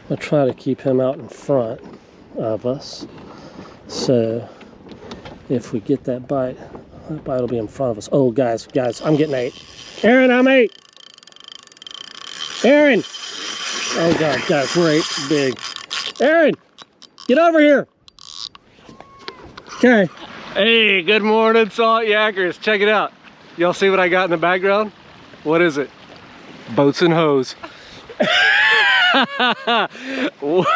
I'll try to keep him out in front of us. So if we get that bite will be in front of us. Oh, guys, I'm getting 8. Erin, I'm 8. Erin! Oh God, guys, we're 8 big. Erin, get over here. Okay. Hey, good morning, Salt Yackers. Check it out. Y'all see what I got in the background? What is it? Boats and hose.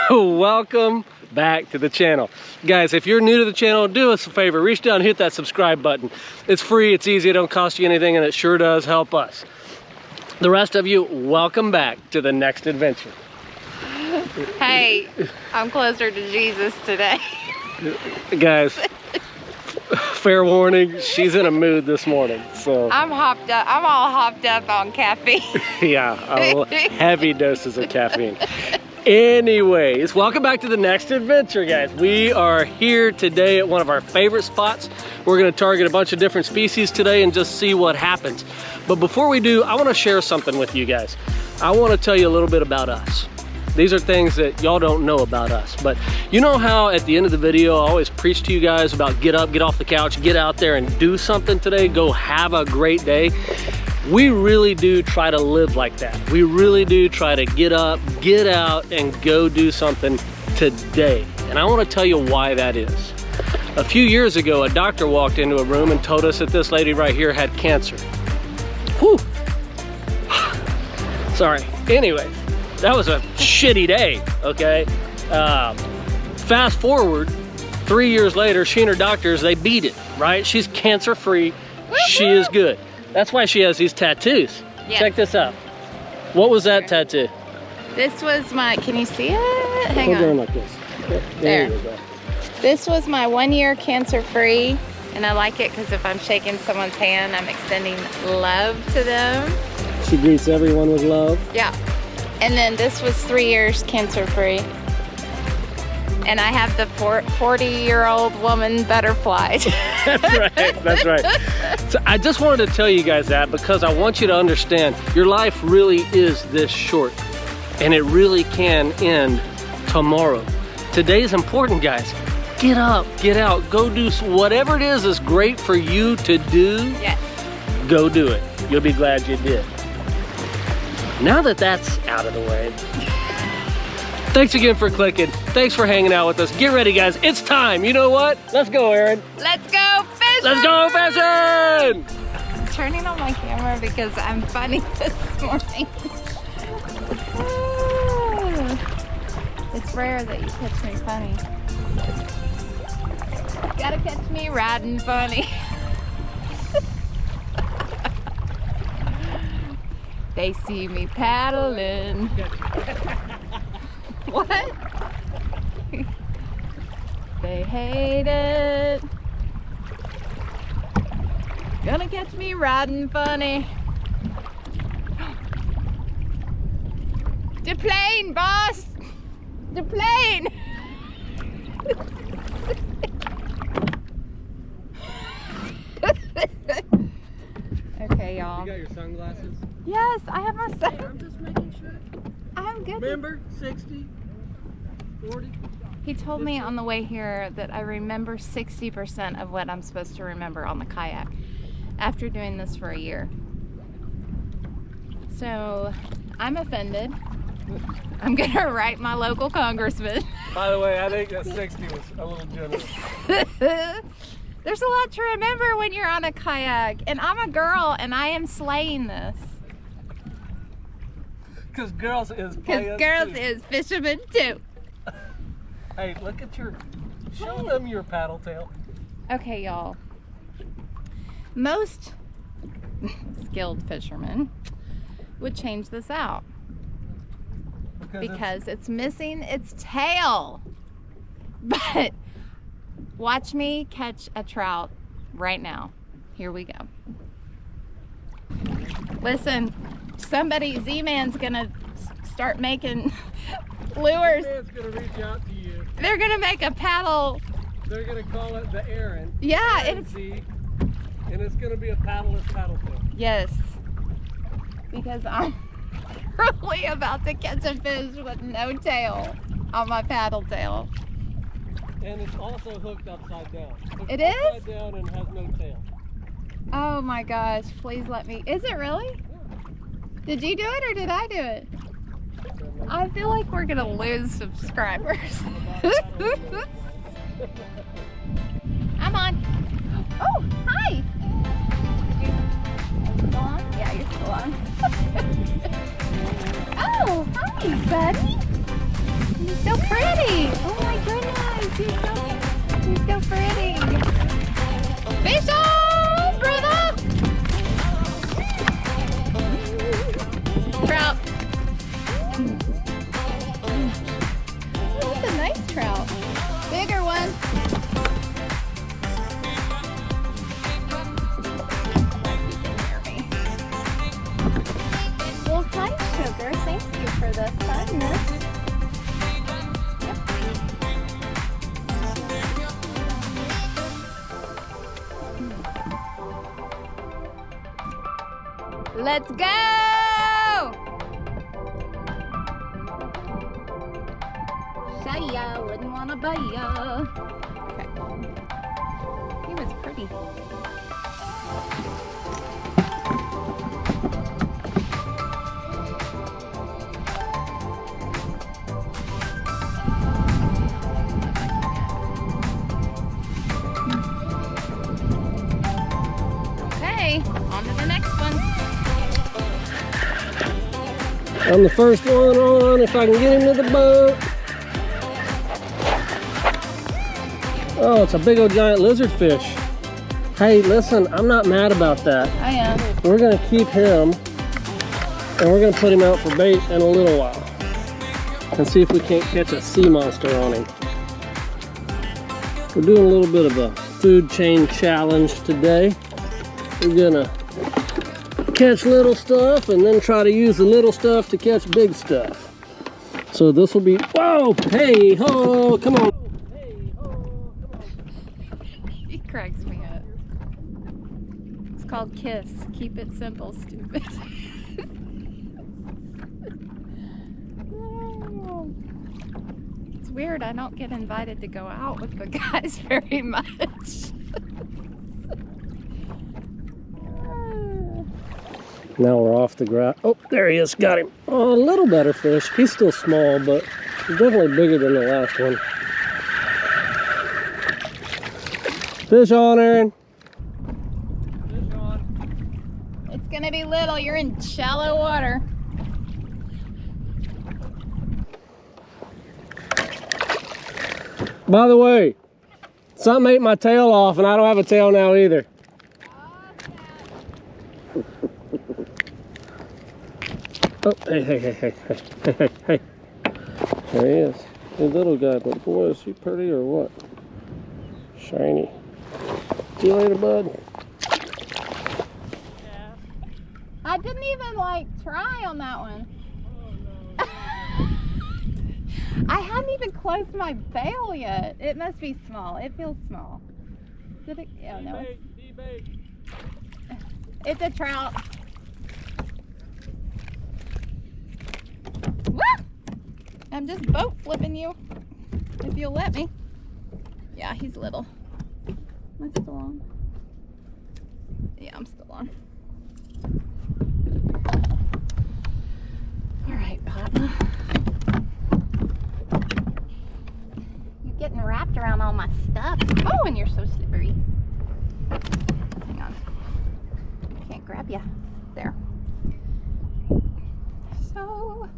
Welcome back to the channel. Guys, if you're new to the channel, do us a favor. Reach down and hit that subscribe button. It's free, it's easy, it don't cost you anything, and it sure does help us. The rest of you, welcome back to the next adventure. Hey, I'm closer to Jesus today. Guys, fair warning, she's in a mood this morning, so. I'm hopped up. I'm all hopped up on caffeine. Yeah, heavy doses of caffeine. Anyways, welcome back to the next adventure, guys. We are here today at one of our favorite spots. We're gonna target a bunch of different species today and just see what happens. But before we do, I wanna share something with you guys. I wanna tell you a little bit about us. These are things that y'all don't know about us. But you know how at the end of the video, I always preach to you guys about get up, get off the couch, get out there and do something today, go have a great day. We really do try to live like that. We really do try to get up, get out, and go do something today. And I want to tell you why that is. A few years ago, a doctor walked into a room and told us that this lady right here had cancer. Whew. Sorry. Anyway, that was a shitty day, okay? Fast forward, 3 years later, she and her doctors, they beat it, right? She's cancer-free. She is good. That's why she has these tattoos. Yeah. Check this out. What was that tattoo? This was my, can you see it? Hang on. Like this. There. You go. This was my 1 year cancer-free, and I like it because if I'm shaking someone's hand, I'm extending love to them. She greets everyone with love. Yeah. And then this was 3 years cancer-free. And I have the 40-year-old woman butterfly. That's right, that's right. So I just wanted to tell you guys that because I want you to understand your life really is this short and it really can end tomorrow. Today's important, guys. Get up, get out, go do whatever it is that's great for you to do. Yes. Go do it. You'll be glad you did. Now that that's out of the way, thanks again for clicking. Thanks for hanging out with us. Get ready, guys. It's time. You know what? Let's go, Erin. Let's go fishing. Let's go fishing. I'm turning on my camera because I'm funny this morning. It's rare that you catch me funny. You gotta catch me riding funny. They see me paddling. What? They hate it. Gonna catch me riding funny. The plane, boss! The plane! Okay, y'all. You got your sunglasses? Yes, I have my sunglasses. I'm just making sure. I'm good. Remember, 60, 40? He told me on the way here that I remember 60% of what I'm supposed to remember on the kayak after doing this for a year. So I'm offended. I'm gonna write my local congressman. By the way, I think that 60 was a little generous. There's a lot to remember when you're on a kayak, and I'm a girl and I am slaying this. Because girls is fishermen too. Hey, look at your, show them your paddle tail. Okay, y'all. Most skilled fishermen would change this out because it's missing its tail. But watch me catch a trout right now. Here we go. Listen, Z-Man's gonna start making lures. Z-Man's gonna reach out to you. They're gonna make a paddle. They're gonna call it the Erin. Yeah, Erin Z, and it's gonna be a paddleless paddle tail. Yes, because I'm literally about to catch a fish with no tail on my paddle tail. And it's also hooked upside down. It is? is? Upside down and has no tail. Oh my gosh, please let me. Is it really? Yeah. Did you do it or did I do it? I feel like we're gonna lose subscribers. I'm on. Oh, hi. Are you still on? Yeah, you're still on. Oh, hi, buddy. You're so pretty. Oh my goodness, you're so pretty. Fish on, brother. Trout. Oh, that's a nice trout. Bigger one. Well, hi, sugar. Thank you for the kindness. Let's go! Shia, wouldn't wanna buy ya. Okay. He was pretty. Okay, on to the next one. I'm the first one on if I can get him to the boat. Oh, it's a big old giant lizard fish. Hey, listen, I'm not mad about that. I am. We're gonna keep him and we're gonna put him out for bait in a little while and see if we can't catch a sea monster on him. We're doing a little bit of a food chain challenge today. We're gonna catch little stuff and then try to use the little stuff to catch big stuff. So this will be, whoa, hey ho, come on. Hey ho, come on. He cracks me up. It's called Kiss. Keep it simple, stupid. It's weird, I don't get invited to go out with the guys very much. Now we're off the ground. Oh, there he is, got him. Oh, a little better fish. He's still small, but he's definitely bigger than the last one. Fish on, Erin. Fish on. It's gonna be little, you're in shallow water. By the way, something ate my tail off and I don't have a tail now either. Oh, hey, hey, hey, hey, hey, hey, hey, hey. There he is. A little guy, but boy, is he pretty or what? Shiny. See you later, bud. Yeah. I didn't even like try on that one. Oh, no. I hadn't even closed my bail yet. It must be small. It feels small. Did it? Yeah, no. It's a trout. Woo! I'm just boat flipping you, if you'll let me. Yeah, he's little. Am I still on? Yeah, I'm still on. All right, partner. You're getting wrapped around all my stuff. Oh, and you're so slippery. Hang on. Can't grab you. There. So,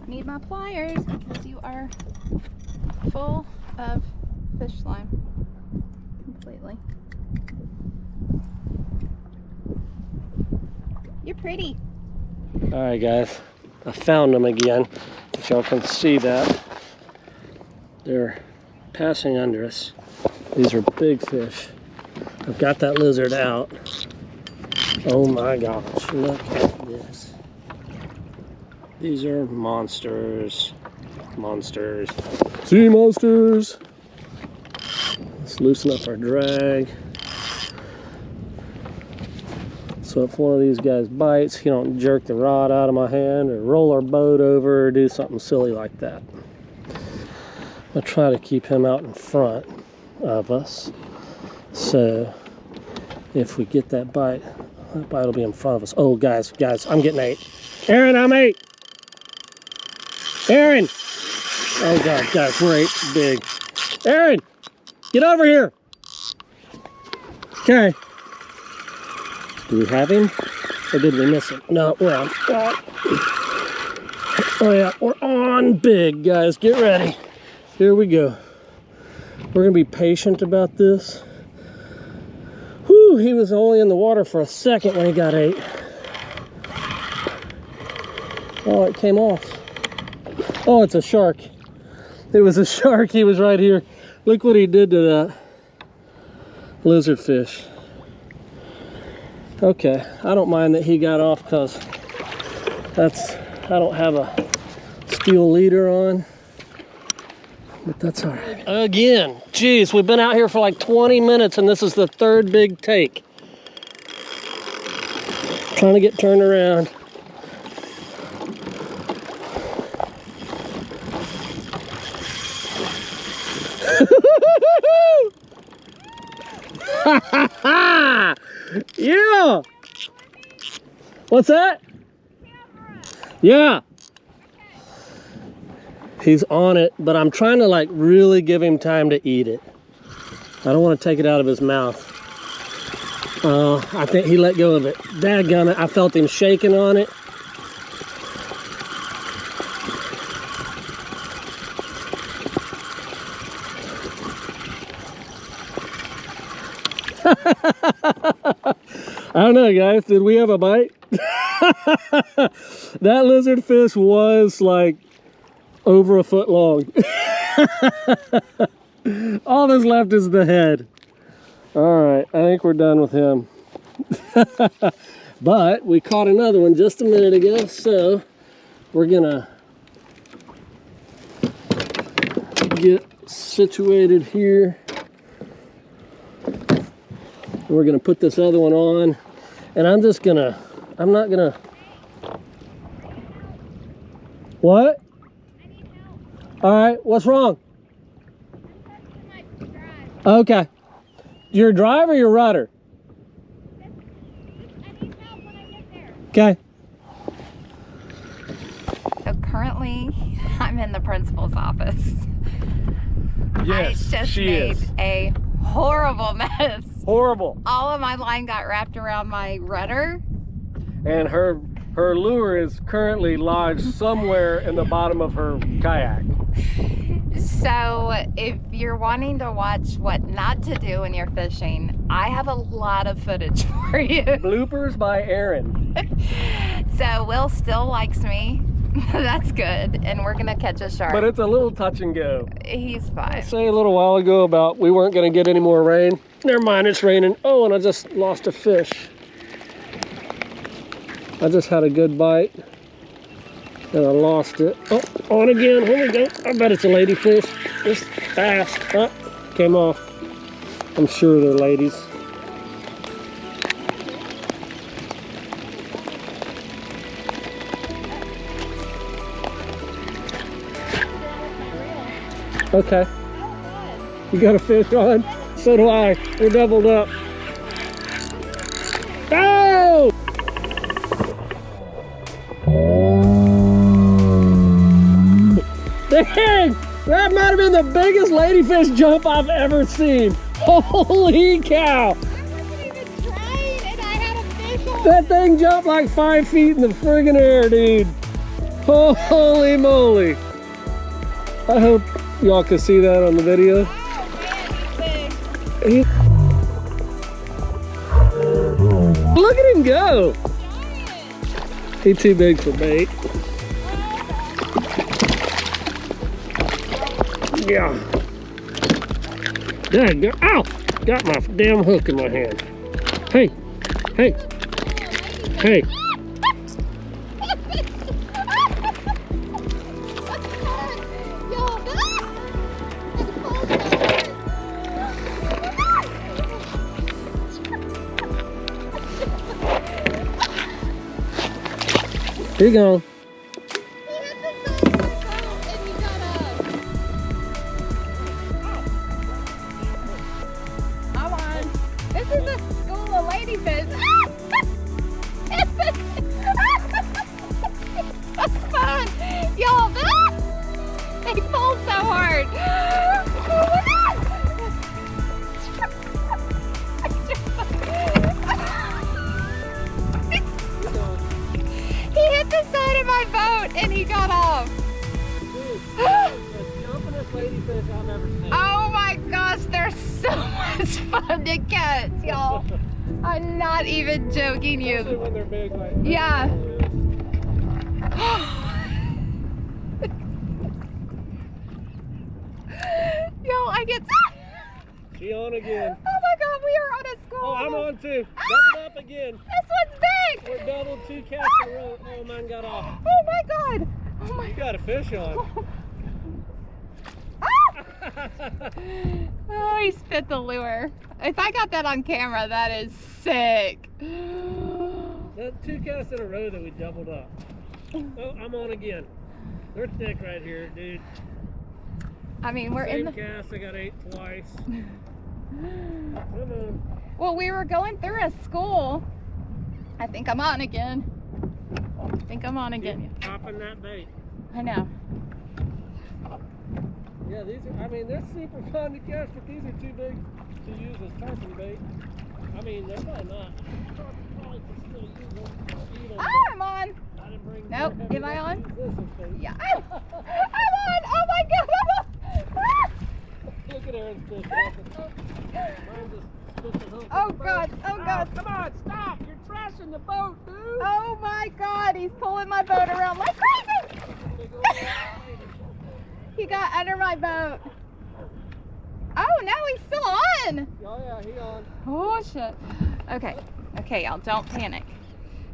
I need my pliers because you are full of fish slime. Completely. You're pretty. All right, guys. I found them again. If y'all can see that. They're passing under us. These are big fish. I've got that lizard out. Oh my gosh, look at this. These are monsters. Monsters. Sea monsters! Let's loosen up our drag. So if one of these guys bites, he don't jerk the rod out of my hand or roll our boat over or do something silly like that. I'll try to keep him out in front of us. So if we get that bite will be in front of us. Oh, guys, I'm getting 8. Erin, I'm 8. Erin! Oh, God, guys, we're 8 big. Erin, get over here. Okay. Do we have him? Or did we miss him? No, we're on. Oh, yeah, we're on big, guys. Get ready. Here we go. We're going to be patient about this. Whew, he was only in the water for a second when he got 8. Oh, it came off. Oh, it's a shark. It was a shark. He was right here. Look what he did to that lizard fish. Okay, I don't mind that he got off because I don't have a steel leader on. But that's all right. Again, geez, we've been out here for like 20 minutes and this is the 3rd big take. Trying to get turned around. Yeah! What's that? Yeah. He's on it, but I'm trying to like really give him time to eat it. I don't want to take it out of his mouth. I think he let go of it. Dadgummit, I felt him shaking on it. I don't know, guys. Did we have a bite? That lizard fish was like over a foot long. All that's left is the head. All right, I think we're done with him. But we caught another one just a minute ago, so we're gonna get situated here. We're gonna put this other one on, and I'm not gonna, what? All right, what's wrong? Okay. Your drive or your rudder? I need help when I get there. Okay. So currently, I'm in the principal's office. Yes, I just she made is. a horrible mess. Horrible. All of my line got wrapped around my rudder. And her lure is currently lodged somewhere in the bottom of her kayak. So if you're wanting to watch what not to do when you're fishing, I have a lot of footage for you. Bloopers by Erin. So Will still likes me. That's good. And we're gonna catch a shark. But it's a little touch and go. He's fine. I say a little while ago about we weren't gonna get any more rain. Never mind, it's raining. Oh, and I just lost a fish. I just had a good bite. And I lost it. Oh, on again, here we go. I bet it's a ladyfish. Just fast. Oh, came off. I'm sure they're ladies. Okay. You got a fish on? So do I. We're doubled up. Oh! Dang! That might have been the biggest ladyfish jump I've ever seen. Holy cow! I wasn't even trying and I had a fish on. That thing jumped like 5 feet in the friggin' air, dude. Holy moly. I hope y'all can see that on the video. Oh man, he's big. Look at him go. He's too big for bait. Yeah. Dang, ow! Got my damn hook in my hand. Hey, hey, hey. Here you go. He hit the side of my boat and he got up. Come on. This is a school of ladyfish. It's so fun. Y'all, they pulled so hard. He hit the side of my boat and he got off. Oh my gosh, they're so much fun to catch, y'all. I'm not even joking you. Especially when they're big like Yeah. Yo, I get. She on again. Oh my god, we are on a school. Oh, I'm on too. Doubled up again. This one's big. We're doubled 2 casts in a row. Oh, mine got off. Oh my god. Oh my You got a fish on. Oh, he spit the lure. If I got that on camera, that is sick. That's 2 casts in a row that we doubled up. Oh, I'm on again. They're thick right here, dude. I mean, we're in Same the... cast, I got 8 twice. Come on. Well, we were going through a school. I think I'm on again. Keep popping that bait. I know. Yeah, these are, I mean, they're super fun to catch, but these are too big to use as tarpon bait. I mean, they're probably not. Probably can still use them. Eat them, Oh, I'm on. but I didn't bring Nope. more heavy Am I enough on? to use this as bait. Yeah. I'm on. Oh my god. I'm on. Look at Erin's fish. Mine just spit the hook. Oh god. Oh god. Come on, stop! You're trashing the boat, dude! Oh my god. He's pulling my boat around like crazy. He got under my boat. Oh, no, he's still on. Oh yeah, he on. Oh shit. Okay. Okay, y'all, don't panic.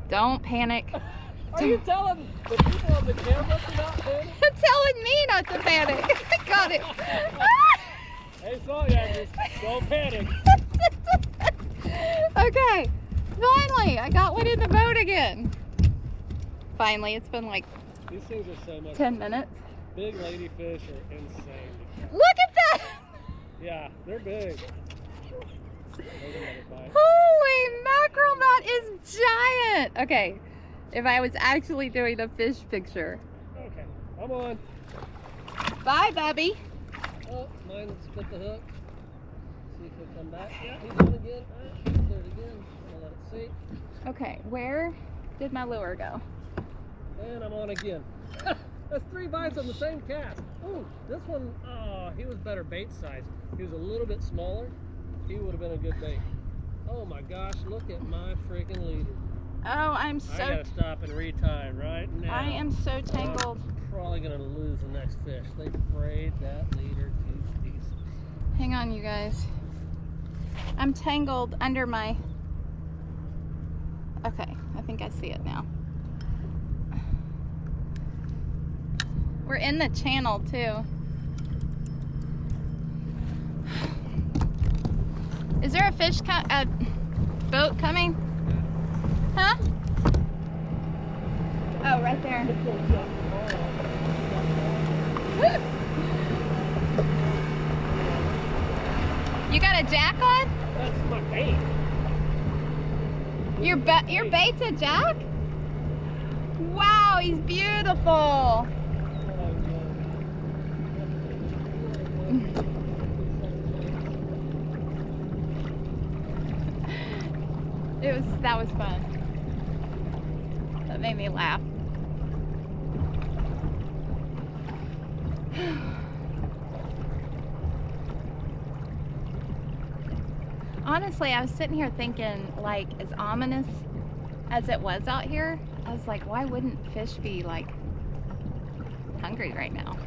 Don't panic. Are you telling the people on the camera to not panic? You're telling me not to panic. I got it. Hey, Saltjackers, don't panic. Okay. Finally, I got one in the boat again. Finally, it's been like These things are so much 10 minutes. Big ladyfish are insane. Look at that! Yeah, they're big. Holy mackerel, that is giant! Okay, if I was actually doing a fish picture. Okay, I'm on. Bye, Bubby. Oh, mine split the hook. See if he'll come back. Yeah, he's on again. He's there again. I'll let it see. Okay, where did my lure go? And I'm on again. That's 3 bites on the same cast. Ooh, this one, oh, he was better bait size. He was a little bit smaller. He would have been a good bait. Oh my gosh, look at my freaking leader. Oh, I'm so... I gotta stop and retie right now. I am so tangled. I'm probably gonna lose the next fish. They frayed that leader to pieces. Hang on, you guys. I'm tangled under my... Okay, I think I see it now. We're in the channel too. Is there a boat coming? Huh? Oh, right there. You got a jack on? That's my bait. Your bait's a jack? Wow, he's beautiful. That was fun. That made me laugh. Honestly, I was sitting here thinking, like, as ominous as it was out here, I was like, why wouldn't fish be, like, hungry right now?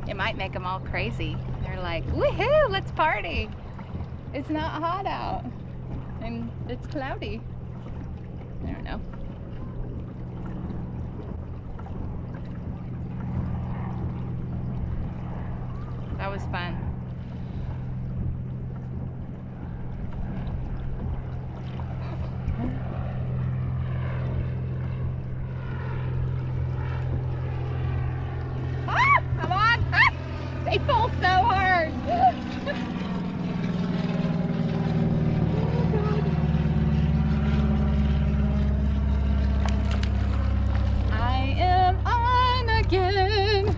It might make them all crazy. They're like, woohoo, let's party. It's not hot out. And it's cloudy. I don't know. That was fun. They pull so hard. I am on again.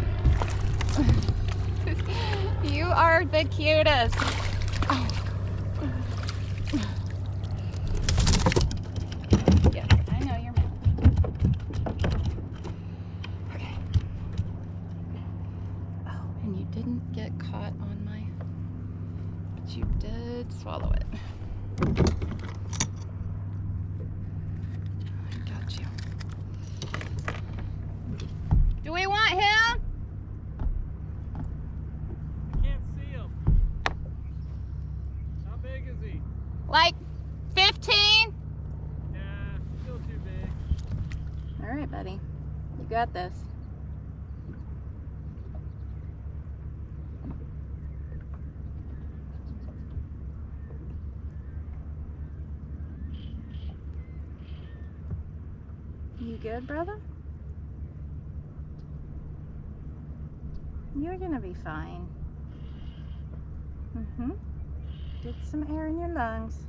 You are the cutest. Oh. Yes, I know you're mad. Okay. Oh, and you didn't get caught on my, but you did swallow it. I got you. Do we want him? Can't see him. How big is he? Like 15? Nah, still too big. All right, buddy. You got this. You good, brother? You're gonna be fine. Get some air in your lungs.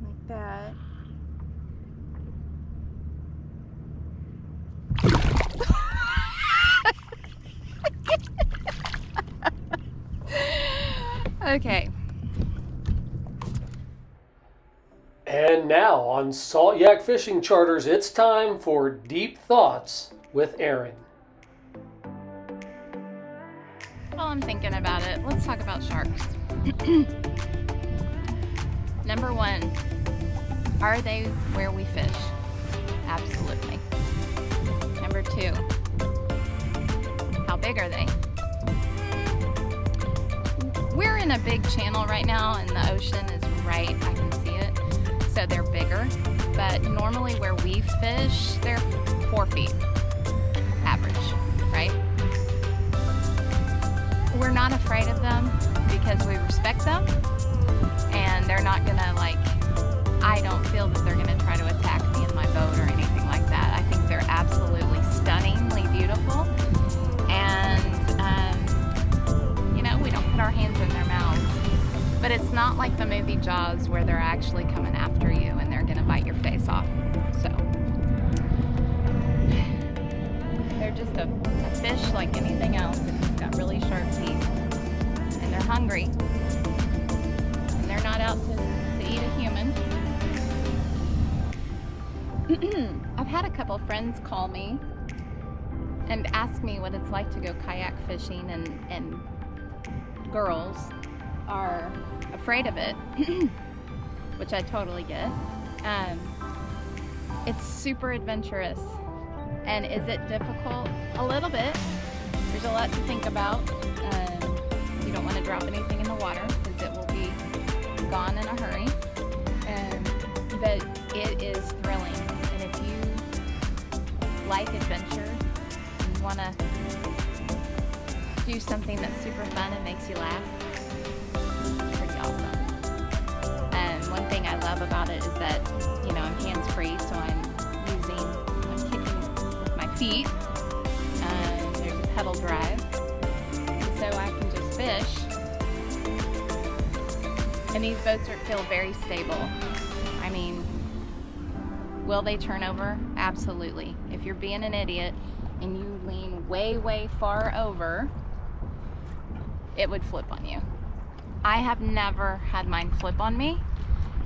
Like that. Okay. And now on Salt Yak Fishing Charters, it's time for Deep Thoughts with Erin. While I'm thinking about it, let's talk about sharks. Number one, are they where we fish? Absolutely. Number two, how big are they? We're in a big channel right now and the ocean is right, I can see it. So they're bigger, but normally where we fish, they're 4 feet average, right? We're not afraid of them because we respect them and they're not gonna I don't feel that they're gonna try to attack me in my boat or anything like that. I think they're absolutely stunningly beautiful and we don't put our hands in their mouths. But it's not like the movie Jaws where they're actually coming after you and they're gonna bite your face off. So they're just a fish like anything else. It's got really sharp teeth and they're hungry and they're not out to eat a human. I've had a couple friends call me and ask me what it's like to go kayak fishing and girls are afraid of it, which I totally get. It's super adventurous. And is it difficult? A little bit. There's a lot to think about. You don't want to drop anything in the water because it will be gone in a hurry. But it is thrilling. And if you like adventure and you want to do something that's super fun and makes you laugh, it's pretty awesome. And one thing I love about it is that, I'm hands-free, so I'm kicking with my feet. There's a pedal drive, so I can just fish. And these boats feel very stable. I mean, will they turn over? Absolutely. If you're being an idiot and you lean way, way far over, it would flip on you. I have never had mine flip on me,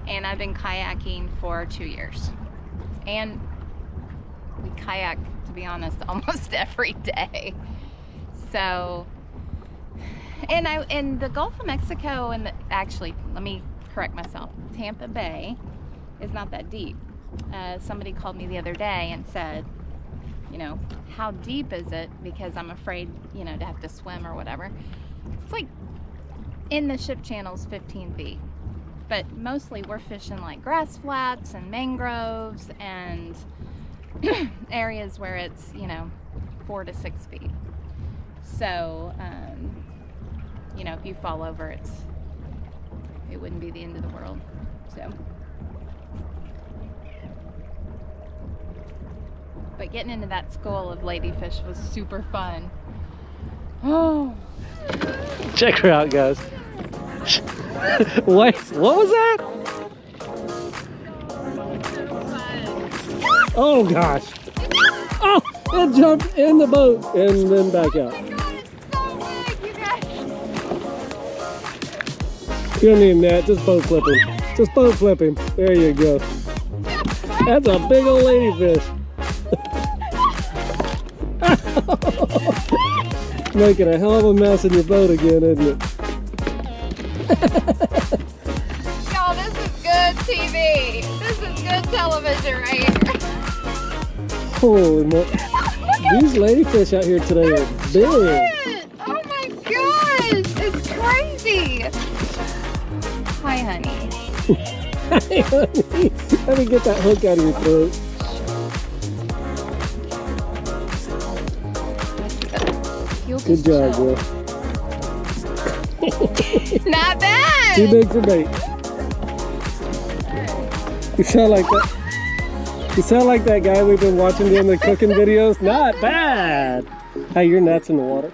and I've been kayaking for 2 years. And we kayak, to be honest, almost every day. So, and in the Gulf of Mexico, actually, let me correct myself, Tampa Bay is not that deep. Somebody called me the other day and said, how deep is it? Because I'm afraid, to have to swim or whatever. It's like in the ship channels 15 feet. But mostly we're fishing like grass flats and mangroves and areas where it's, 4 to 6 feet. So, if you fall over, it wouldn't be the end of the world. So. But getting into that school of ladyfish was super fun. Oh. Check her out, guys. Wait, what was that? Oh gosh. Oh, it jumped in the boat and then back out. Oh my God, it's so big, you guys. You don't need a net, just boat flip him. Just boat flip him. There you go. That's a big old ladyfish. Making a hell of a mess in your boat again, isn't it? Y'all, this is good TV. This is good television right here. Holy moly. These ladyfish out here today are big. Oh my gosh, it's crazy. Hi, honey. Hey, honey, let me get that hook out of your throat. Good job, girl. Not bad. Too big for bait. You sound like that. You sound like that guy we've been watching doing the cooking videos. Not bad. Hey, your net's in the water.